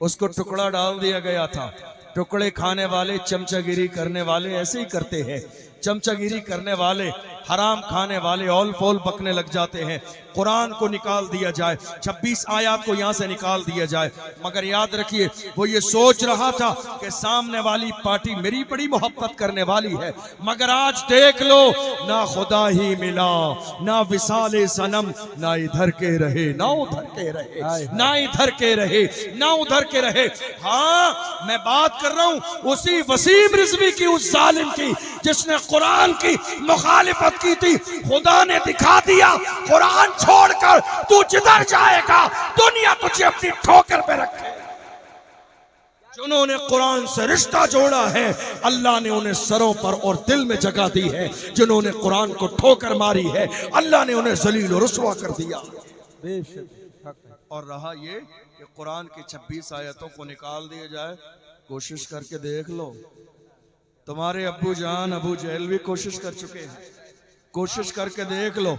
उसको टुकड़ा डाल दिया गया था। टुकड़े खाने वाले, चमचागिरी करने वाले ऐसे ही करते हैं। चमचागिरी करने वाले, हराम खाने वाले औल फोल पकने लग जाते हैं। कुरान को निकाल दिया जाए, 26 आयात को यहाँ से निकाल दिया जाए। मगर याद रखिए वो ये सोच रहा था कि सामने वाली पार्टी मेरी बड़ी मोहब्बत करने वाली है। मगर आज देख लो ना खुदा ही मिला, ना विसाले सनम, ना इधर के रहे ना उधर के रहे, ना इधर के रहे ना उधर के रहे। हाँ मैं बात कर रहा हूँ उसी वसीम रिजवी की, उस जालिम की जिसने कुरान की मुखालिफत की थी। खुदा ने दिखा दिया कुरान छोड़कर तू जिधर जाएगा दुनिया तुझे अपनी ठोकर पे रखे। जिन्होंने कुरान से रिश्ता जोड़ा है अल्लाह ने उन्हें सरों पर और दिल में जगह दी है। जिन्होंने कुरान को ठोकर मारी है अल्लाह ने उन्हें जलील और रुसवा कर दिया। और रहा ये कि कुरान की 26 आयतों को निकाल दिया जाए, कोशिश करके देख लो। तुम्हारे अब्बू जान अबू जहल भी कोशिश कर चुके हैं, कोशिश करके देख लो।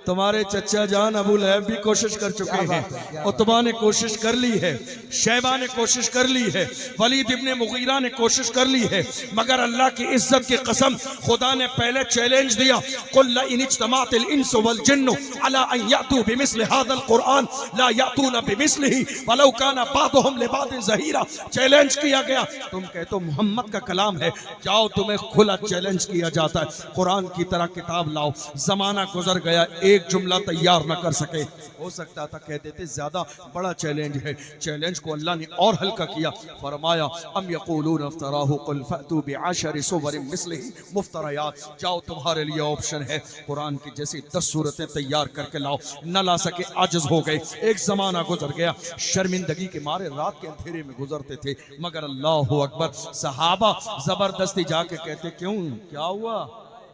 तुम्हारे चचा जान अबू लहब भी कोशिश कर चुके हैं, उतबा ने कोशिश कर ली है, शैबा ने कोशिश कर ली है, वलीद इब्ने मुगीरा ने कोशिश कर ली है। मगर अल्लाह की इज्जत की कसम खुदा ने पहले चैलेंज दिया, कुल इन इज्तमाअतिल इंसु वल जिन्नु अला अन यातू बिमिस्लि हादल कुरान ला यातूना बिमिस्लिही वलौ काना बादुहुम लिबादिन ज़हीरा। चैलेंज किया गया, तुम कहते हो मोहम्मद का कलाम है, जाओ तुम्हें खुला चैलेंज किया जाता है कुरान की तरह किताब लाओ। जमाना गुजर गया, एक जुमला तैयार न कर सके। हो सकता था कह देते ज्यादा बड़ा चैलेंज है। चैलेंज को अल्लाह ने और हल्का किया, फरमाया अम यक़ूलून इफ्तराहु कुल फअतू बिअशरि सुवरिन मिस्लिही मुफ्तरयात। जाओ तुम्हारे लिए ऑप्शन है, कुरान की जैसी 10 सूरतें तैयार करके लाओ। न ला सके, आजिज हो गए। एक जमाना गुजर गया, शर्मिंदगी के मारे रात के अंधेरे में गुजरते थे। मगर अल्लाहु अकबर, सहाबा जबरदस्ती जाके कहते क्यों, क्या हुआ,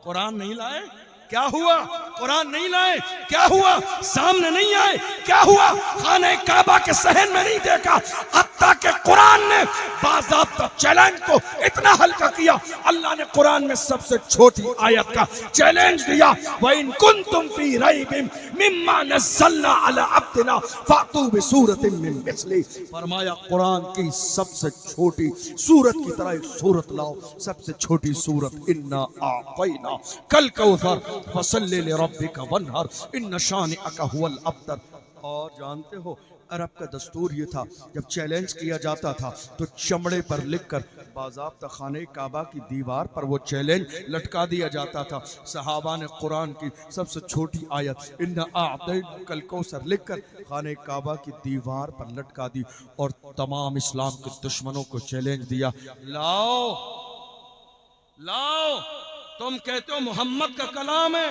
कुरान नहीं लाए? क्या हुआ? कुरान नहीं लाए, क्या हुआ? सामने नहीं आए, क्या हुआ? खाने काबा के सहन में नहीं देखा। हत्ता के कुरान ने बाज़ाब्ता चैलेंज को इतना हल्का किया, अल्लाह ने कुरान में सबसे छोटी आयत का चैलेंज दिया, व इन कुंतुम फी रैबिम मिम्मा नज़्ज़लना अला अब्दिना फातू बिसूरतिन मिन मिस्ली। फरमाया कुरान की सबसे छोटी सूरत की तरह एक सूरत लाओ, सबसे छोटी सूरत, इन्ना आतैना कल कौसर फसल्लि लिरब्बिका वन्हर इन्न शानिअका हुवल अब्तर। और जानते हो अरब का दस्तूर ये था, जब चैलेंज किया जाता था तो चमड़े पर लिखकर बाज़ाब्ता खाने काबा की दीवार पर वो चैलेंज लटका दिया जाता था। सहाबा ने कुरान की सबसे छोटी आयत इन्ना आतैना कल कौसर लिखकर खाने काबा की दीवार पर लटका दी और तमाम इस्लाम के दुश्मनों को चैलेंज दिया, लाओ लाओ, तुम कहते हो मोहम्मद का कलाम है,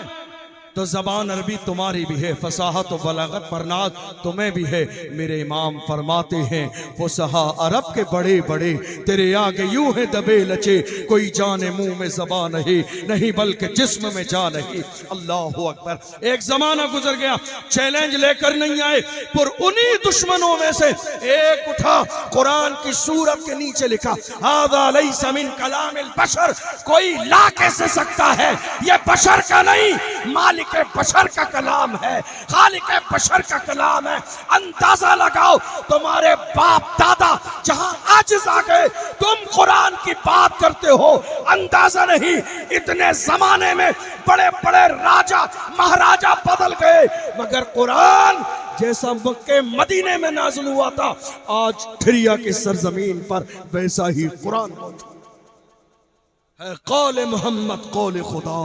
तो जबान अरबी तुम्हारी भी है, फसाहत और बलागत परनाज तुम्हें भी है। मेरे इमाम फरमाते हैं फुसहा अरब के बड़े बड़े तेरे आगे यूं है दबे लचे, कोई जाने मुंह में ज़बान नहीं बल्कि जिस्म में जा नहीं। अल्लाह अकबर। एक जमाना गुजर गया, चैलेंज लेकर नहीं आए, पर उन्हीं दुश्मनों में से एक उठा, कुरान की सूरत के नीचे लिखा हाज़ा लैसा मिन कलामिल बशर, कोई ला कैसे सकता है, यह बशर का नहीं मालिक के बशर का कलाम है, खालिक के बशर का कलाम है। अंदाजा लगाओ तुम्हारे बाप दादा जहां आजिज आ गए, तुम कुरान की बात करते हो, अंदाजा नहीं इतने जमाने में बड़े बड़े राजा महाराजा बदल गए, मगर कुरान जैसा मक्के मदीने में नाज़िल हुआ था, आज थिरिया की सरजमीन पर वैसा ही कुरान मौजूद है। कौले मोहम्मद कौले खुदा,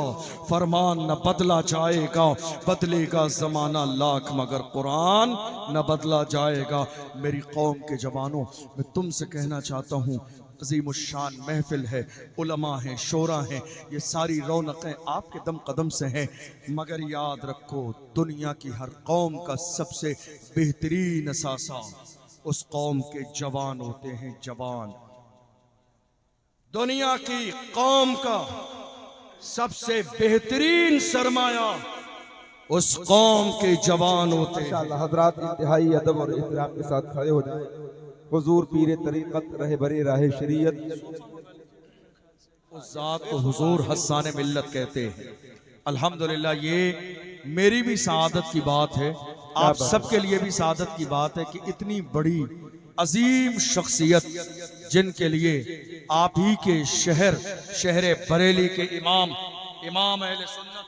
फरमान न बदला जाएगा, बदलेगा जमाना लाख मगर कुरान न बदला जाएगा। मेरी कौम के जवानों, मैं तुमसे कहना चाहता हूँ, अज़ीमुश्शान महफिल है, उलमा हैं, शोरा हैं, ये सारी रौनकें आपके दम कदम से हैं, मगर याद रखो दुनिया की हर कौम का सबसे बेहतरीन असासा उस कौम के जवान होते हैं। जवान दुनिया की कौम का सबसे बेहतरीन सरमाया उस कौम के जवान होते हैं। इंशाअल्लाह हजरात इंतहाई अदब और एहतराम के साथ खड़े हो जाएं। हुजूर पीर तरीक़त रहे बरे राह शरीयत, उस जात को हुजूर हस्सान मिल्लत कहते हैं। अल्हम्दुलिल्लाह ये मेरी भी सआदत की बात है, आप सबके लिए भी सआदत की बात है कि इतनी बड़ी अजीम शख्सियत जिनके लिए आप ही के शहर बरेली के इमाम अहले सुन्नत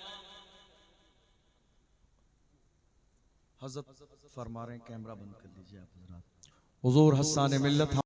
हज़रत फरमा रहे हैं, कैमरा बंद कर लीजिए आप हज़रात, हुजूर हस्सान मिल्लत